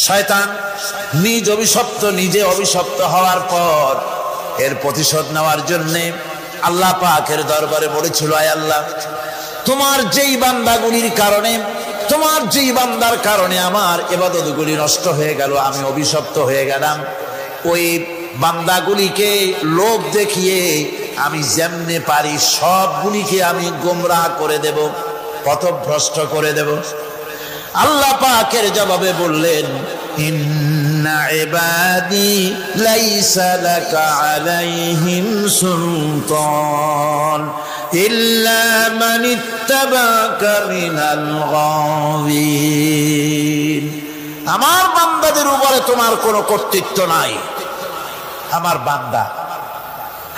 শয়তান নিজ অভিশপ্ত, নিজে অভিশপ্ত হওয়ার পর এর প্রতিশোধ নেওয়ার জন্য আল্লাহ পাকের দরবারে বলেছিল, আয় আল্লাহ, তোমার যেই বান্দাগুলির কারণে, তোমার যেই বান্দার কারণে আমার ইবাদতগুলি নষ্ট হয়ে গেল, আমি অভিশপ্ত হয়ে গেলাম, ওই বান্দাগুলিকে লোভ দেখিয়ে আমি যেমনে পারি সবগুলিকে আমি গোমরাহ করে দেব, পথভ্রষ্ট করে দেব। আল্লাহ পাকের জবাবে বললেন, ইন্না ইবাদি লাইসা লাকা আলাইহিম সুলতান ইল্লা মান ইত্তাবাকা মিনাল গাওয়িন। আমার বান্দাদের উপরে তোমার কোনো কর্তৃত্ব নাই। আমার বান্দা,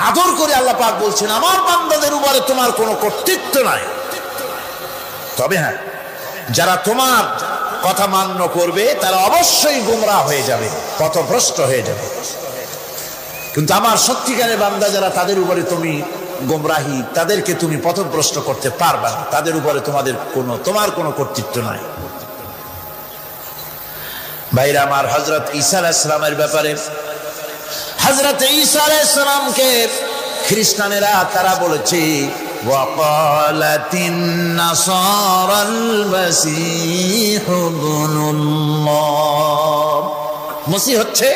আদর করে আল্লাহ পাক বলছেন, আমার বান্দাদের উপরে তোমার কোনো কর্তৃত্ব নাই। তবে হ্যাঁ, যারা তোমার কথা মান্য করবে তারা অবশ্যই গোমরাহ হয়ে যাবে, পথভ্রষ্ট হয়ে যাবে। কিন্তু আমার সত্যিকারের বান্দা যারা, তাদের উপরে তুমি গোমরাহি, তাদেরকে তুমি পথভ্রষ্ট করতে পারবে না, তাদের উপরে তোমার কোনো কর্তৃত্ব নাই। ভাইরা আমার, হযরত ঈসা আলাইহিস সালামের ব্যাপারে, হযরত ঈসা আলাইহিস সালামকে খ্রিস্টানেরা তারা বলেছে, ওয়াকালাতিন নাসারাল মাসীহু ইবনুল্লাহ। মসিহ হচ্ছে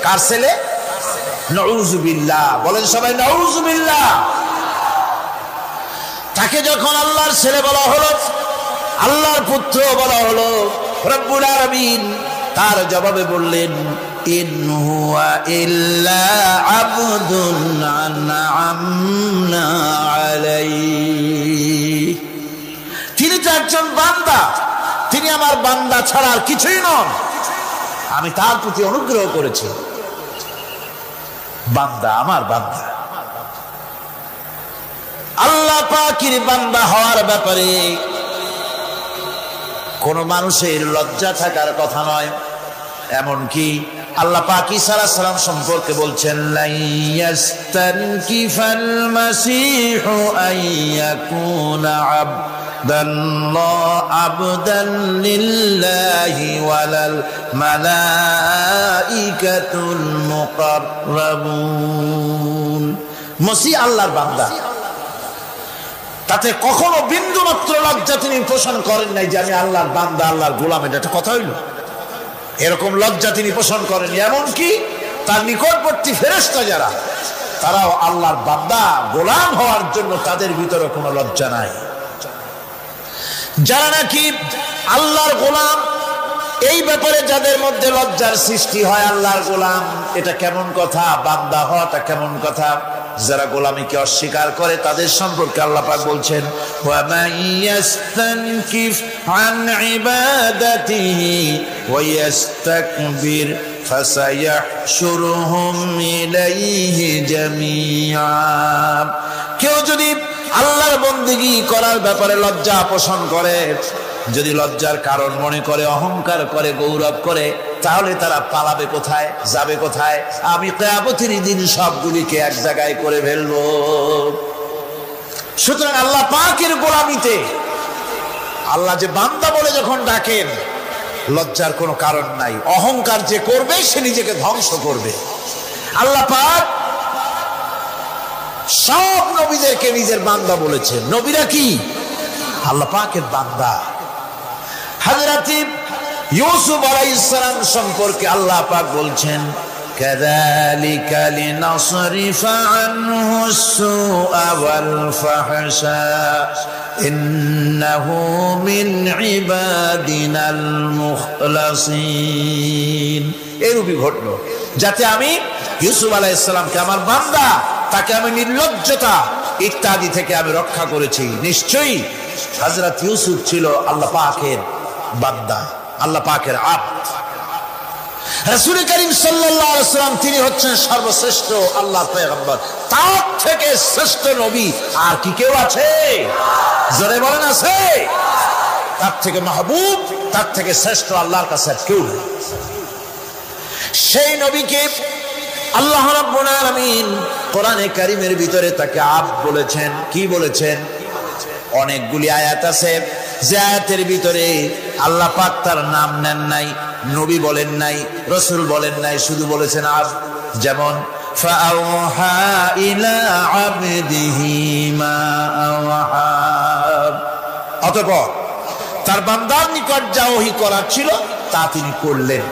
কার ছেলে? নাউযুবিল্লাহ। বলেন সবাই নাউযুবিল্লাহ। তাকে যখন আল্লাহর ছেলে বলা হলো, আল্লাহর পুত্র বলা হলো, রব্বুল আলামিন তার জবাবে বললেন, ইন হুয়া ইল্লা আবদুন আনআমনা আলাইহি। তিনি তো একজন বান্দা, তিনি আমার বান্দা ছাড়া আর কিছুই নন, আমি তার প্রতি অনুগ্রহ করেছি। বান্দা, আমার বান্দা। আল্লাহ পাকের বান্দা হওয়ার ব্যাপারে কোন মানুষের লজ্জা থাকার কথা নয়। এমনকি আল্লাহ পাক ঈসা আলাইহিস সালাম সম্পর্কে বলছেন, লা ইয়াস্তানকিফাল মাসীহু আইয়াকুনা আবদান লিল্লাহি ওয়ালাল মালাইকাতুল মুকাররাবুন। মসিহ আল্লাহর বান্দা, তাতে কখনো বিন্দু মাত্র লজ্জা তিনি পোষণ করেন নাই যে আমি আল্লাহর বান্দা, আল্লাহর গোলাম। এটা কথা হইল? এরকম লজ্জা তিনি পোষণ করেন। এমনকি তার নিকটবর্তী ফেরেশতা যারা, তারাও আল্লাহর বান্দা, গোলাম হওয়ার জন্য তাদের ভিতরে কোনো লজ্জা নাই। যারা নাকি আল্লাহর গোলাম, এই ব্যাপারে যাদের মধ্যে লজ্জার সৃষ্টি হয়, আল্লাহর গোলাম এটা কেমন কথা, বান্দা হওয়াটা কেমন কথা। যারা গোলামীকে অস্বীকার করে তাদের সম্পর্কে আল্লাহ পাক বলছেন, ওয়া মান ইয়াস্তানকিফ আন ইবাদাতিহি ওয়া ইয়াস্তাকবির ফাসায়াহশুরুহুম ইলাইহি জামিআ। কেউ যদি আল্লাহর বন্দেগী করার ব্যাপারে লজ্জা পোষণ করে, যদি লজ্জার কারণ মনে করে, অহংকার করে, গৌরব করে, তাহলে তারা পালাবে কোথায়, যাবে কোথায়? আমি কিয়ামতের দিন সবগুলিকে এক জায়গায় করে ফেলবো। সুতরাং আল্লাহ পাকের গোলামিতে আল্লাহ যে বান্দা বলে যখন ডাকেন, লজ্জার কোনো কারণ নাই। অহংকার যে করবে সে নিজেকে ধ্বংস করবে। আল্লাহ পাক সব নবীদেরকে নিজের বান্দা বলেছেন। নবীরা কি? আল্লাহ পাকের বান্দা। হযরত ইউসুফ আলাইহিস সালাম সম্পর্কে আল্লাহ পাক বলছেন, কাযালিকা লিনাসরিফা আনহু আস-সুআ ওয়াল ফাহশা ইন্নাহু মিন ইবাদিনাল মুখলাসিন। এরূপই ঘটলো যাতে আমি ইউসুফ আলাইহিস সালামকে, আমার বান্দা, তাকে আমি নির্লজ্জতা ইত্যাদি থেকে আমি রক্ষা করেছি। নিশ্চয়ই হযরত ইউসুফ ছিল আল্লাহ পাকের বান্দা, আল্লাহ পাকের আব্দ। রাসূল করিম সাল্লাল্লাহু আলাইহি ওয়াসাল্লাম তিনি হচ্ছেন সর্বশ্রেষ্ঠ আল্লাহর পয়গম্বর। তার থেকে শ্রেষ্ঠ নবী আর কি কেউ আছে? জোরে বলেন, আছে? তার থেকে মাহবুব, তার থেকে শ্রেষ্ঠ আল্লাহর কাছে কেউ নেই। সেই নবীকে আল্লাহ রাব্বুল আলামিন কোরআনে কারীমের ভিতরে তাকে আব্দ বলেছেন। কি বলেছেন? অনেকগুলি আয়াত আছে যে আয়াতের ভিতরে আল্লাহ পাক তার নাম নেন নাই। নবী বলেন নাই, রাসূল বলেন নাই, শুধু বলেছেন আব। যেমন ফাআওহা ইলা আবদিহি মা আওহা, অতঃপর তার বান্দার নিকট যা ওহী করার ছিল তা তিনি করলেন।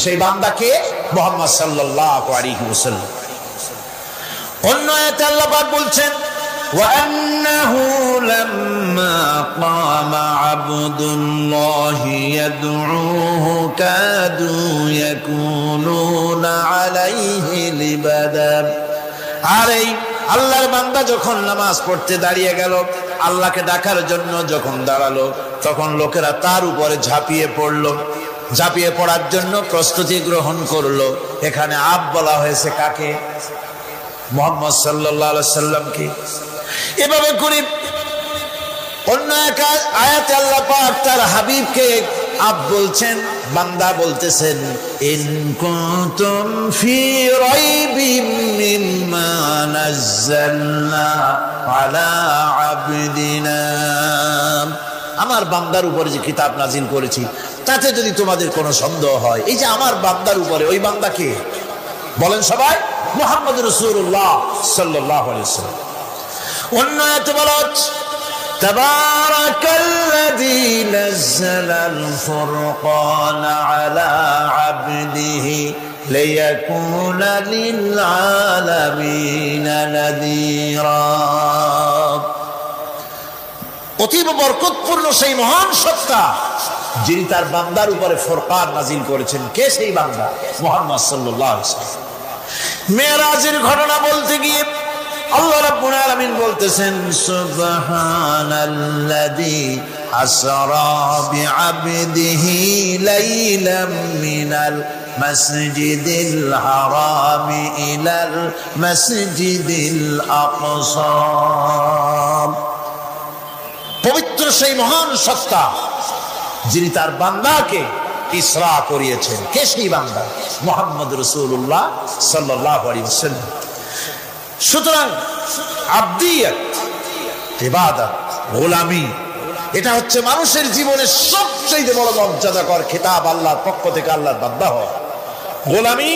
সেই বান্দাকে মুহাম্মদ সাল্লাল্লাহু আলাইহি ওয়াসাল্লাম। অন্য আয়াতে আল্লাহ পাক বলছেন وأنه لما قام عبد الله يدعوه كادوا يكونون عليه لبدا। আর এই আল্লাহর বান্দা যখন নামাজ পড়তে দাঁড়িয়ে গেল, আল্লাহকে ডাকার জন্য যখন দাঁড়ালো, তখন লোকেরা তার উপরে ঝাঁপিয়ে পড়লো, ঝাঁপিয়ে পড়ার জন্য প্রস্তুতি গ্রহণ করলো। এখানে আব বলা হয়েছে কাকে? মুহাম্মদ সাল্লাল্লাহু আলাইহি সাল্লামকে। এভাবে করে অন্য এক আয়াতে আল্লাহ পাক তার হাবিবকে আব বলছেন, বান্দা বলতেছেন ইন কুনতুম ফি রাইবিম মিম্মা নাযালনা আলা আবদিনা, আমার বান্দার উপরে যে কিতাব নাজিল করেছি তাতে যদি তোমাদের কোনো সন্দেহ হয়, এই যে আমার বান্দার উপরে, ওই বান্দা কে বলেন সবাই? মুহাম্মদ রাসূলুল্লাহ সাল্লাল্লাহু আলাইহি ওয়াসাল্লাম। অন্য আয়াতে বলা হচ্ছে তাবারাকাল্লাযী নাযালাল ফুরকানা আলা আবদিহি লিয়াকুনা লিল আলামিনা নাযীরা। অতীব বরকতপূর্ণ সেই মহান সত্তা যিনি তার বান্দার উপরে ফুরকান নাজিল করেছেন। কে সেই বান্দা? মুহাম্মদ সাল্লাল্লাহু আলাইহি ওয়াসাল্লাম। মেরাজের ঘটনা বলতে গিয়ে আল্লাহ রাব্বুল আলামিন বলতেছেন সুবহানাল্লাযী আসরা বিআবদিহি লাইলাম মিনাল মাসজিদিল হারামি ইলাল মাসজিদিল আকসা। পবিত্র সেই মহান সত্তা যিনি তার বান্দাকে ইসরা করিয়েছেন। কে সেই বান্দা? মুহাম্মদ রাসূলুল্লাহ সাল্লাল্লাহু আলাইহি ওয়াসাল্লাম। সুতরাং আবদিয়ত, ইবাদত, গোলামি, এটা হচ্ছে মানুষের জীবনের সবচেয়ে বড় মর্যাদাকর খেতাব আল্লাহর পক্ষ থেকে। আল্লাহর বান্দা হওয়া, গোলামি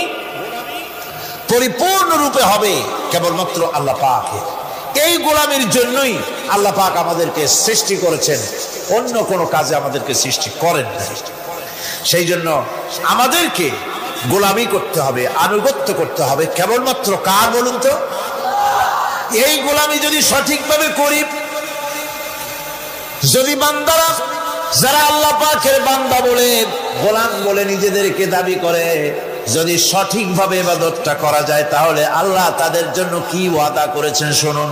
পরিপূর্ণরূপে হবে কেবলমাত্র আল্লাহ পাকের। এই গোলামির জন্যই আল্লাহ পাক আমাদেরকে সৃষ্টি করেছেন, অন্য কোনো কাজে আমাদেরকে সৃষ্টি করেন না। সেই জন্য আমাদেরকে গোলামি করতে হবে, আনুগত্য করতে হবে কেবলমাত্র কার বলুন তো? এই গোলামি যদি সঠিকভাবে করি, যদি বান্দারা যারা আল্লাহ পাকের বান্দা বলে, গোলাম বলে নিজেদেরকে দাবি করে, যদি সঠিকভাবে ইবাদতটা করা যায়, তাহলে আল্লাহ তাদের জন্য কি ওয়াদা করেছেন শুনুন।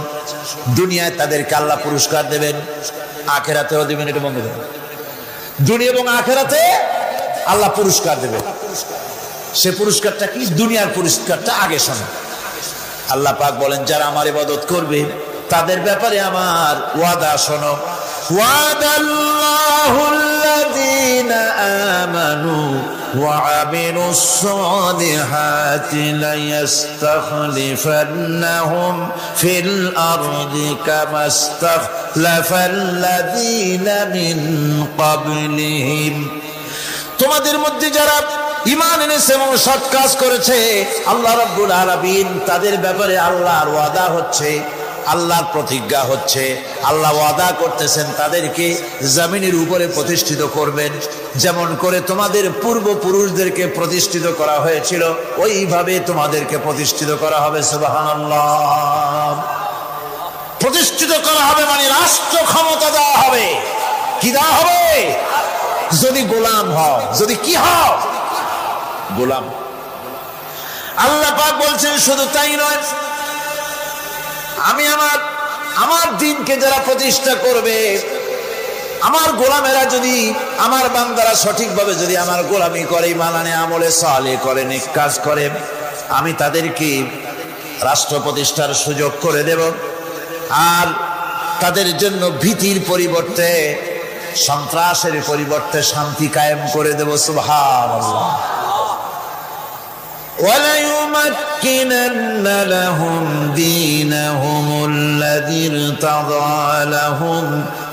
দুনিয়ায় তাদেরকে আল্লাহ পুরস্কার দেবেন, আখিরাতেও দিবেন। এটা বন্ধ দেবেন। দুনিয়া এবং আখিরাতে আল্লাহ পুরস্কার দেবেন। সে পুরস্কারটা কি? দুনিয়ার পুরস্কারটা আগে শোনো। আল্লাহ পাক বলেন যারা আমার ইবাদত করবে তাদের ব্যাপারে আমার ওয়াদা শোনো। ওয়াদাল্লাহুল্লাযীনা আমানু ওয়া আমিলুস সালিহাতি লায়াস্তাখলিফান্নাহুম ফিল আরদি কামা ইসতাখলাফাল্লাযীনা মিন ক্বাবলিহিম। তোমাদের মধ্যে যারা ঈমান এনেছে এবং সৎ কাজ করেছে, আল্লাহ রাব্বুল আলামিন তাদের ব্যাপারে আল্লাহর ওয়াদা হচ্ছে, আল্লাহর প্রতিজ্ঞা হচ্ছে, আল্লাহ ওয়াদা করতেছেন তাদেরকে জমিনের উপরে প্রতিষ্ঠিত করবেন। যেমন করে তোমাদের পূর্বপুরুষদেরকে প্রতিষ্ঠিত করা হয়েছিল, ওইভাবে তোমাদেরকে প্রতিষ্ঠিত করা হবে। সুবহানাল্লাহ। প্রতিষ্ঠিত করা হবে মানে রাষ্ট্র ক্ষমতা দেওয়া হবে। কি দেওয়া হবে? যদি গোলাম হও। যদি কি হও? গোলাম। আল্লাহ পাক বলছেন শুধু তাই নয়, আমি আমার দিনকে যারা প্রতিষ্ঠা করবে, আমার গোলামেরা যদি, আমার বান্দারা সঠিকভাবে যদি আমার গোলামি করে, মানানে আমলে সালে করে, নেক কাজ করে, আমি তাদেরকে রাষ্ট্র প্রতিষ্ঠার সুযোগ করে দেব। আর তাদের জন্য ভীতির পরিবর্তে, সন্ত্রাসের পরিবর্তে শান্তি কায়েম করে দেব। সুবহানাল্লাহ। وَلَيُمَكِّنَنَّ لَهُمْ دِينَهُمُ الَّذِي ارْتَضَىٰ لَهُمْ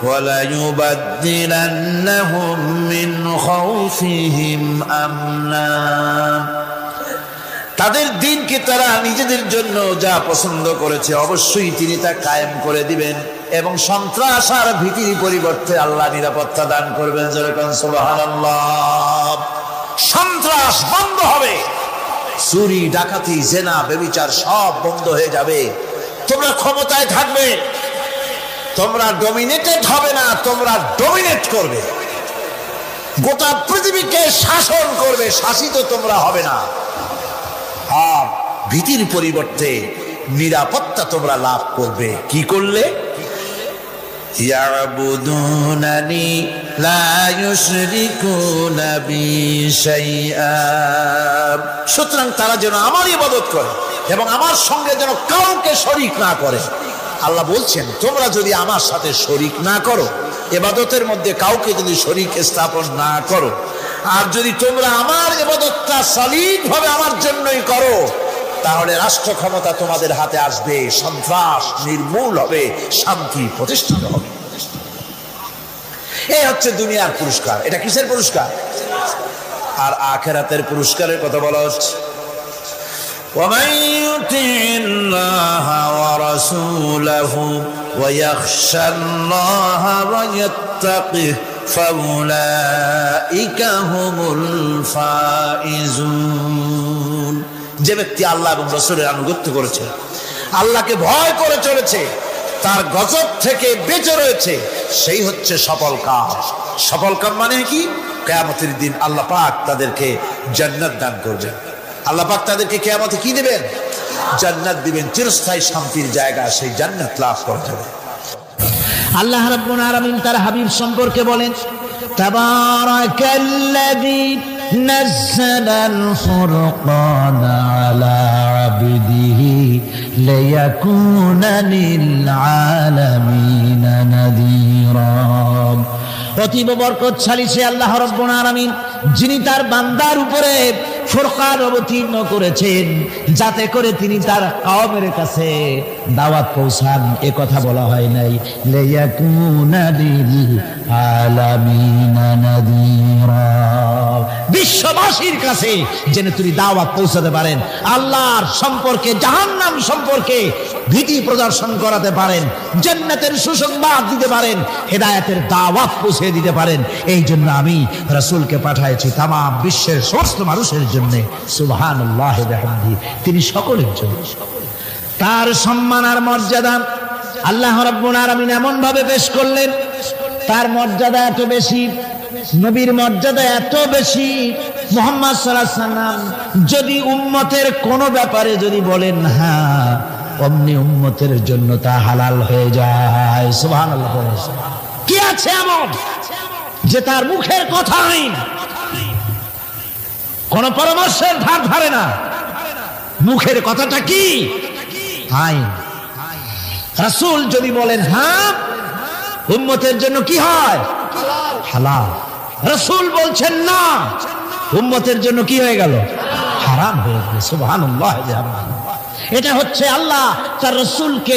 وَلَيُبَدِّلَنَّهُم مِّنْ خَوْفِهِمْ أَمْنًا। তাদের দিনকে তারা নিজেদের জন্য যা পছন্দ করেছে অবশ্যই তিনি তা কায়েম করে দিবেন এবং সন্ত্রাস আর ভীতির পরিবর্তে আল্লাহ নিরাপত্তা দান করবেন। যেরকম সুবহানাল্লাহ। সন্ত্রাস বন্ধ হবে, চুরি ডাকাতি জেনা ব্যভিচার সব বন্ধ হয়ে যাবে। তোমরা ক্ষমতায় থাকবে, তোমরা ডমিনেটেড হবে না, তোমরা ডমিনেট করবে, গোটা পৃথিবীকে শাসন করবে, শাসিত তোমরা হবে না। আর ভীতির পরিবর্তে নিরাপত্তা তোমরা লাভ করবে। কি করলে? ইয়াবুদুনানি লা ইউশরিকুনা বি শাইআ। সুতরাং তারা যেন আমার ইবাদত করে এবং আমার সঙ্গে যেন কাউকে শরীক না করে। আল্লাহ বলছেন তোমরা যদি আমার সাথে শরীক না করো, ইবাদতের মধ্যে কাউকে যদি শরীক স্থাপন না করো, আর যদি তোমরা আমার ইবাদতটা সলিডভাবে আমার জন্যই করো, তাহলে রাষ্ট্র ক্ষমতা তোমাদের হাতে আসবে, সন্ত্রাস নির্মূল হবে, শান্তি প্রতিষ্ঠিত হবে। এই হচ্ছে দুনিয়ার পুরস্কার। এটা কিসের পুরস্কার? আর আখিরাতের পুরস্কারের কথা বলা হচ্ছে। وَمَن يُطِعِ اللَّهَ وَرَسُولَهُ وَيَخْشَ اللَّهَ وَيَتَّقِهِ فَأُولَئِكَ هُمُ الْفَائِزُونَ। যে ব্যক্তি আল্লাহ এবং রাসূলের আনুগত্য করেছে, আল্লাহকে ভয় করে চলেছে, তার গজব থেকে বেঁচে রয়েছে, সেই হচ্ছে সফল কাম। সফল কাম মানে কি? কিয়ামতের দিন আল্লাহ পাক তাদেরকে জান্নাত দান করবেন। আল্লাহ পাক তাদেরকে কিয়ামতে কি দিবেন? জান্নাত দিবেন, চিরস্থায়ী শান্তির জায়গা, সেই জান্নাত লাভ করা যাবে। আল্লাহ রাব্বুল আলামিন তার হাবিব সম্পর্কে বলেন, তাবারাকাল্লাযী নাযালাল ফুরকানা আলা আবদিহি লিয়াকুনা লিল আলামিনা নাযীরা। অতীব বরকতশালী সে আল্লাহ রাব্বুল আলামিন, যিনি তার বান্দার উপরে ফুরকান অবতীর্ণ করেছেন, যাতে করে তিনি তার কওমের কাছে দাওয়াত পৌঁছান। এ কথা বলা হয় নাই লিয়াকুনা লিল আলামিনা নাযীরা, বিশ্ববাসীর কাছে যেন তিনি দাওয়াত পৌঁছাতে পারেন, আল্লাহর সম্পর্কে, জাহান্নাম সম্পর্কে ভীতি প্রদর্শন করাতে পারেন, জান্নাতের সুসংবাদ দিতে পারেন, হেদায়েতের দাওয়াত পৌঁছে দিতে পারেন। এই জন্য আমি রাসূলকে পাঠাইছি তাম বিশ্বের সমস্ত মানুষের জন্য। সুবহানাল্লাহি ওয়া বিহামদিহি, তিনি সকলের জন্য। তার সম্মান আর মর্যাদা আল্লাহ রাব্বুল আলামিন এমন ভাবে পেশ করলেন, তার মর্যাদা এত বেশি, নবীর মর্যাদা এত বেশি। মুহাম্মদ সাল্লাল্লাহু আলাইহি ওয়াসাল্লাম যদি উম্মতের কোন ব্যাপারে যদি বলেন হ্যাঁ, অমনি উম্মতের জন্য তা হালাল হয়ে যায়। সুবহানাল্লাহ। কি আছে এমন যে তার মুখের কথাই কোন পরামর্শের ধার ধারে না? মুখের কথাটা কি? আইন। রাসূল যদি বলেন হ্যাঁ, উম্মতের জন্য কি হয়? হালাল। রাসূল বলছেন না, উম্মতের জন্য কি হয়ে গেল? হারাম হয়ে গেল। সুবহানাল্লাহ। এটা হচ্ছে আল্লাহ তার রাসূলকে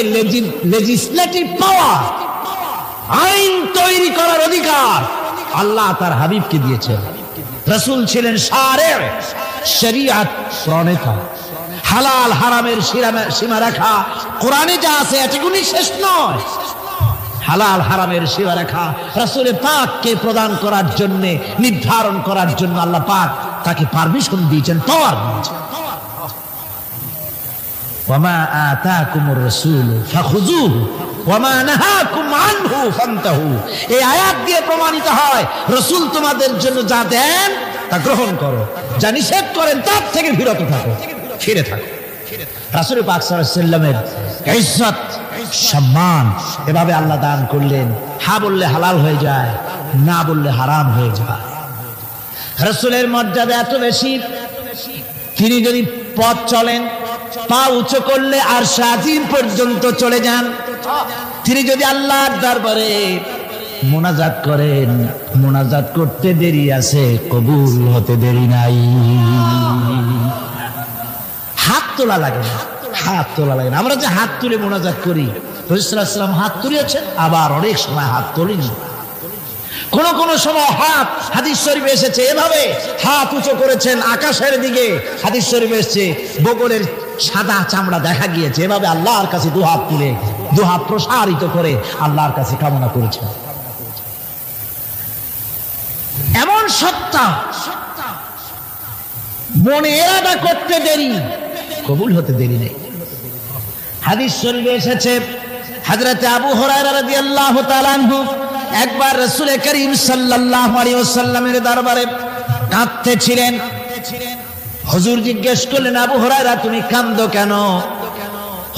লেজিসলেটিভ পাওয়ার, আইন তৈরি করার অধিকার আল্লাহ তার হাবিবকে দিয়েছেন। রাসূল ছিলেন শারির, শরীয়ত প্রণেতা। হালাল হারামের সীমারেখা কোরআনে যা আছে এটুকুনি শেষ নয়। হালাল হারামের সীমারেখা রাসূল পাককে প্রদান করার জন্য, নির্ধারণ করার জন্য আল্লাহ পাক তাকে পারমিশন দিয়েছেন, পাওয়ার দিয়েছেন। ওয়ামা আতাকুমুর রাসূলু ফাখুযুহু ওয়ামা নাহাকুম আনহু ফান্তাহু। এই আয়াত দিয়ে প্রমাণিত হয় রাসূল তোমাদের জন্য যা দেন তা গ্রহণ করো, যা নিষেধ করেন তার থেকে বিরত থাকো, ফিরে থাকো। রাসূল পাক সাল্লাল্লাহু আলাইহি ওয়াসাল্লামের ইজ্জত, সম্মান এভাবে আল্লাহ দান করলেন। হ্যাঁ বললে হালাল হয়ে যায়, না বললে হারাম হয়ে যায়। রাসূলের মর্যাদা এত বেশি, তিনি যদি পথ চলেন, পা উঁচু করলে আরশ আজিম পর্যন্ত চলে যান। তিনি যদি আল্লাহর দরবারে মুনাজাত করেন, মুনাজাত করতে দেরি আছে, কবুল হতে দেরি নাই। তোলা লাগে না, হাত তোলা লাগে না। আমরা যে হাত তুলে মোনাজাত করি, রাসূল সাল্লাল্লাহু আলাইহি ওয়াসাল্লাম হাত তুলেছেন, আবার অনেক সময় হাত তোলেনি। কোন সময় হাত, হাদিস শরীফে এসেছে এভাবে হাত উঁচু করেছেন আকাশের দিকে, হাদিস শরীফে এসেছে বগলের সাদা চামড়া দেখা গিয়েছে, এভাবে আল্লাহর কাছে দুহাত তুলে দুহাত প্রসারিত করে আল্লাহর কাছে কামনা করেছেন। এমন সত্তা মনে এরাদা করতে দেরি, কবুল হতে দেরি নেই। হাদিস শরীফে এসেছে হযরত আবু হুরায়রা রাদিয়াল্লাহু তাআলা আনহু একবার রাসূল করিম সাল্লাল্লাহু আলাইহি ওয়াসাল্লামের দরবারে কাঁদতেছিলেন। হুজুর জিজ্ঞেস করলেন, আবু হুরায়রা তুমি কাঁদো কেন?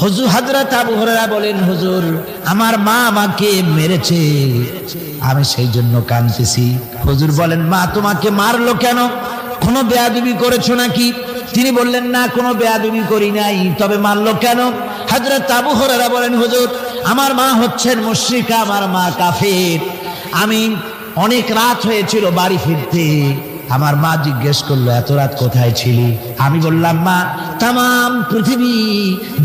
হুজুর হযরত আবু হুরায়রা বলেন, হুজুর আমার মা আমাকে মেরেছে, আমি সেই জন্য কাঁদতেছি। হুজুর বলেন, মা তোমাকে মারলো কেন? কোনো বেয়াদবি করেছো নাকি? তিনি বললেন, না কোনো বেয়াদবি করি নাই, তবে মারলো কেন? হযরত আবু হুরায়রা বলেন, হুজুর আমার মা হচ্ছেন মুশরিকা, আমার মা কাফের। আমি অনেক রাত হয়েছিল বাড়ি ফিরতে, আমার মা জিজ্ঞেস করলো এত রাত কোথায় ছিলি? আমি বললাম, মা তামাম পৃথিবী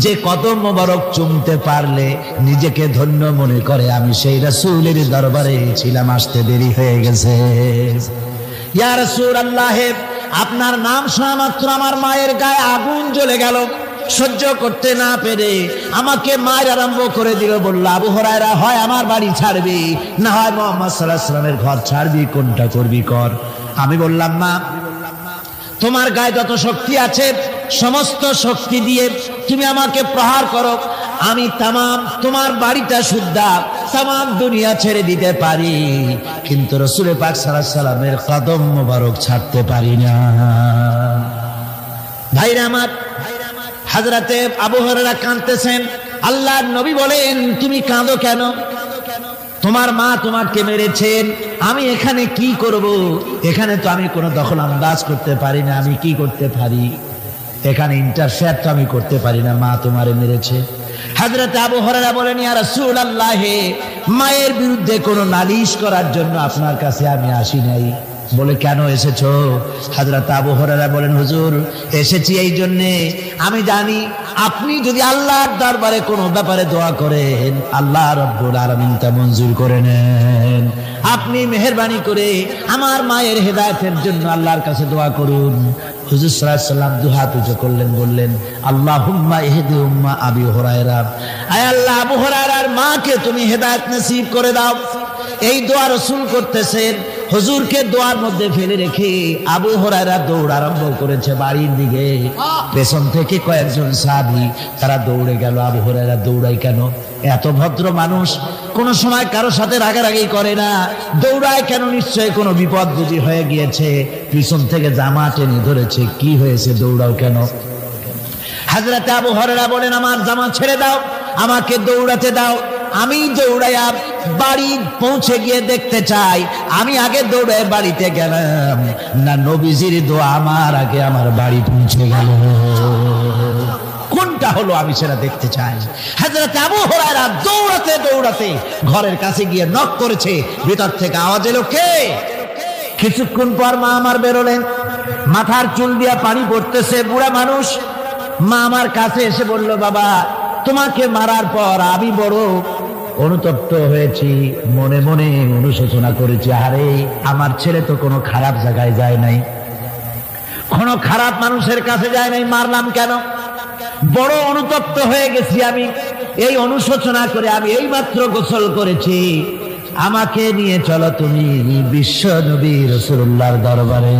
যে কদম মোবারক চুমতে পারলে নিজেকে ধন্য মনে করে, আমি সেই রাসূলের দরবারে ছিলাম, আসতে দেরি হয়ে গেছে। ইয়া রাসূলুল্লাহ, আপনার নাম শোনা মাত্র আমার মায়ের গায়ে আগুন জ্বলে গেল, সহ্য করতে না পেরে আমাকে মায়ের আরম্ভ করে দিল। বলল, আবু হুরায়রা হয় আমার বাড়ি ছাড়বি, না হয় মুহাম্মদ সাল্লাল্লাহু আলাইহি ওয়াসাল্লামের ঘর ছাড়বি, কোনটা করবি কর। আমি বললাম, মা তোমার গায়ে যত শক্তি আছে সমস্ত শক্তি দিয়ে তুমি আমাকে প্রহার করো, আমি তামাম তোমার বাড়িটা শুদ্ধা তামাম দুনিয়া ছেড়ে দিতে পারি, কিন্তু রাসূল পাক সাল্লাল্লাহু আলাইহি ওয়াসাল্লামের কদম মোবারক ছাড়তে পারি না। ভাইরা আমার, হযরতে আবু হুরায়রা কাঁদতেছেন। আল্লাহর নবী বলেন, তুমি কাঁদো কেন? তোমার মা তোমাকে মেরেছেন, আমি এখানে কি করব? এখানে তো আমি কোনো দখল আন্দাজ করতে পারি না, আমি কি করতে পারি? এখানে ইন্টারফেয়ার তো আমি করতে পারি না, মা তোমারে মেরেছে। হযরত আবু হুরায়রা বলেন, ইয়া রাসূলুল্লাহ, মায়ের বিরুদ্ধে কোনো নালিশ করার জন্য আপনার কাছে আমি আসি নাই। বলে, কেন এসেছো? হযরত আবু হুরায়রা বলেন, হুজুর এসেছি এই জন্যে, আমি জানি আপনি যদি আল্লাহর দরবারে কোনো ব্যাপারে দোয়া করেন, আল্লাহ রাব্বুল আলামিন তা মঞ্জুর করে নেন। আপনি মেহেরবানি করে আমার মায়ের হেদায়েতের জন্য আল্লাহর কাছে দোয়া করুন। হুজুর সাল্লাল্লাহু আলাইহি ওয়াসাল্লাম দুহাত উঁচু করলেন, বললেন, আল্লাহুম্মা ইহদি উম্মা আবি হুরায়রা, আয় আল্লাহ আবু হুরায়রার মাকে তুমি হেদায়েত নসিব করে দাও। এই দোয়া রাসূল করতেছেন, হুজুরকে দোয়ার মধ্যে ফেলে রেখে আবু হুরায়রা দৌড় আরম্ভ করেছে বাড়ির দিকে। পেছন থেকে কয়েকজন সাহাবী তারা দৌড়ে গেল। আবু হুরায়রা দৌড়ায় কেন? এত ভদ্র মানুষ, কোন সময় কারো সাথে রাগারাগি করে না, দৌড়ায় কেন? নিশ্চয় কোনো বিপদ বুঝি হয়ে গিয়েছে, পিছন থেকে জামা টেনে ধরেছে, কি হয়েছে দৌড়াও কেন? হযরত আবু হুরায়রা বলেন, আমার জামা ছেড়ে দাও, আমাকে দৌড়াতে দাও। আমি দৌড়াইয়া বাড়ি পৌঁছে গিয়ে দেখতে চাই আমি আগে দৌড়ে বাড়িতে গেলাম না নবীজির দোয়া আমার আগে আমার বাড়ি পৌঁছে গেল, কোনটা হলো আমি সেটা দেখতে চাই। হযরত আবু হুরায়রা দৌড়াতে দৌড়াতে ঘরের কাছে গিয়ে নক করেছে, ভিতর থেকে আওয়াজ এলো, কে? কিছুক্ষণ পর মা আমার বেরোলেন, মাথার চুল দিয়া পানি পড়তেছে, বুড়া মানুষ। মা আমার কাছে এসে বলল, বাবা তোমাকে মারার পর আমি বড় অনুতপ্ত হয়েছি, মনে মনে অনুশোচনা করেছি, আরে আমার ছেলে তো কোনো খারাপ জায়গায় যায় নাই, কোনো খারাপ মানুষের কাছে যায় নাই, মারলাম কেন? বড় অনুতপ্ত হয়ে গেছি আমি। এই অনুশোচনা করে আমি এইমাত্র গোসল করেছি, আমাকে নিয়ে চলো তুমি বিশ্ব নবী রাসূলুল্লাহর দরবারে।